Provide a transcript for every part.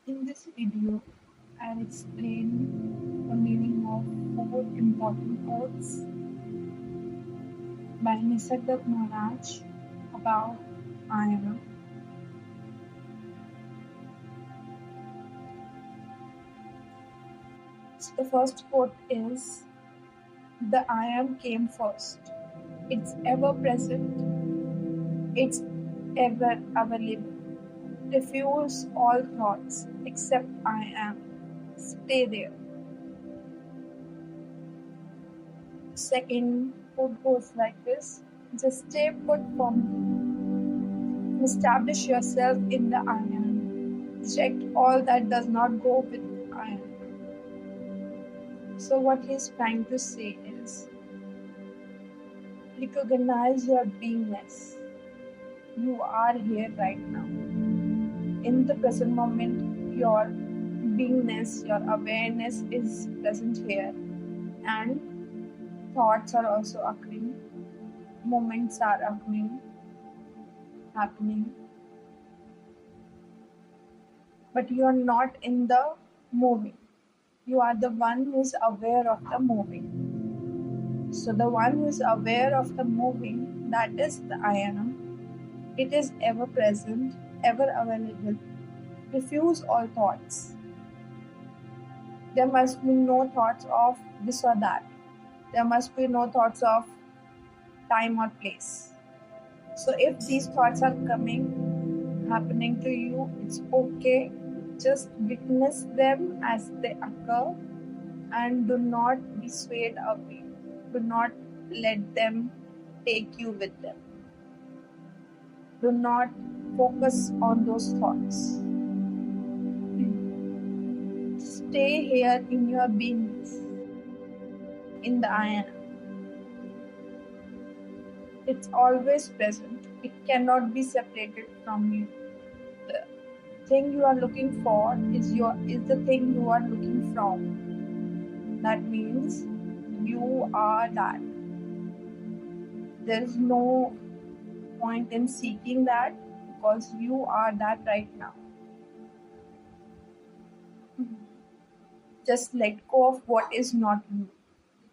In this video, I'll explain the meaning of four important quotes by Nisargadatta Maharaj about I am. So the first quote is the I am came first. It's ever present. It's ever available. Refuse all thoughts except I am. Stay there. Second quote goes like this. Just stay put firmly. Establish yourself in the I am. Reject all that does not go with I am. So what he's trying to say is recognize your beingness. You are here right now. In the present moment, your beingness, your awareness is present here, and thoughts are also occurring, moments are occurring, happening, but you are not in the moving. You are the one who is aware of the moving. So the one who is aware of the moving, that is the I am. It is ever present, ever available. Refuse all thoughts. There must be no thoughts of this or that. There must be no thoughts of time or place. So if these thoughts are coming, happening to you, it's okay. Just witness them as they occur and do not be swayed away. Do not let them take you with them. Do not focus on those thoughts. Stay here in your beingness, in the I am. It's always present. It cannot be separated from you. The thing you are looking for is the thing you are looking from. That means you are that. There is no point in seeking that because you are that right now. Just let go of what is not you.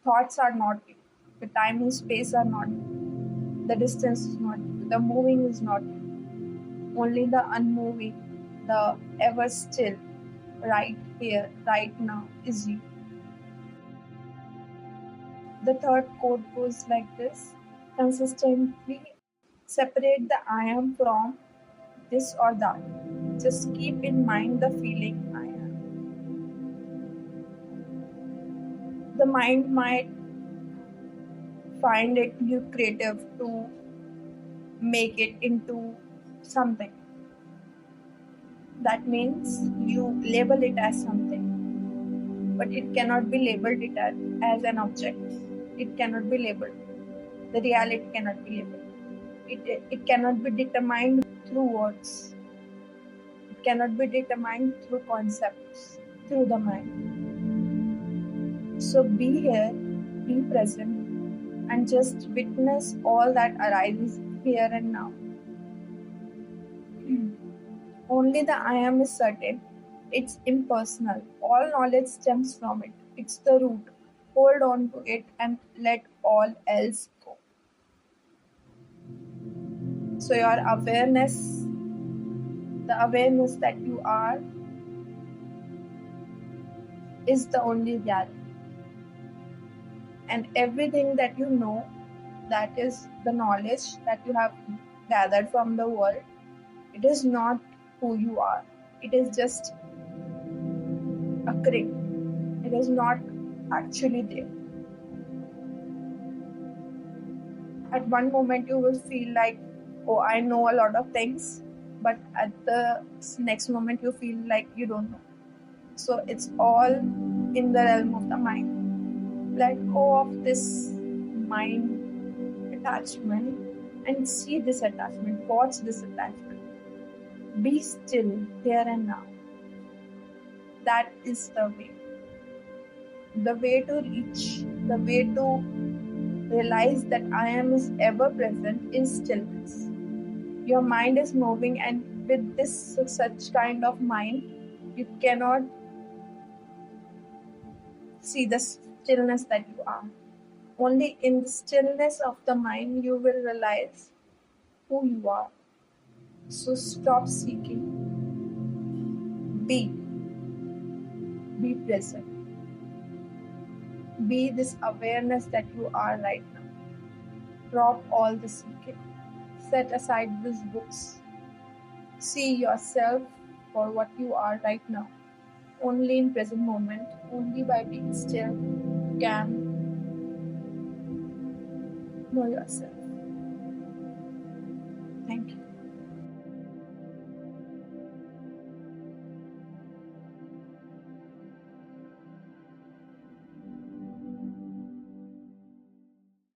Thoughts are not you. The time and space are not you. The distance is not you. The moving is not you. Only the unmoving, the ever still, right here, right now is you. The third quote goes like this. Consistently separate the I am from this or that. Just keep in mind the feeling I am. The mind might find it lucrative to make it into something. That means you label it as something, but it cannot be labeled it as an object. It cannot be labeled. The reality cannot be labeled. It cannot be determined through words. It cannot be determined through concepts, through the mind. So be here, be present, and just witness all that arises here and now. Only the I am is certain. It's impersonal. All knowledge stems from it. It's the root. Hold on to it and let all else go. So your awareness, the awareness that you are, is the only reality. And everything that you know, that is the knowledge that you have gathered from the world, it is not who you are. It is just occurring. It is not actually there. At one moment you will feel like, oh, I know a lot of things, but at the next moment you feel like you don't know. So it's all in the realm of the mind. Let go of this mind attachment and see this attachment, watch this attachment. Be still here and now. That is the way. The way to reach, the way to realize that I am is ever present is stillness. Your mind is moving, and with this such kind of mind, You cannot see the stillness that you are. Only in the stillness of the mind you will realize who you are. So stop seeking. Be. Be present. Be this awareness that you are right now. Drop all the seeking. Set aside these books. See yourself for what you are right now. Only in present moment, only by being still, you can know yourself. Thank you.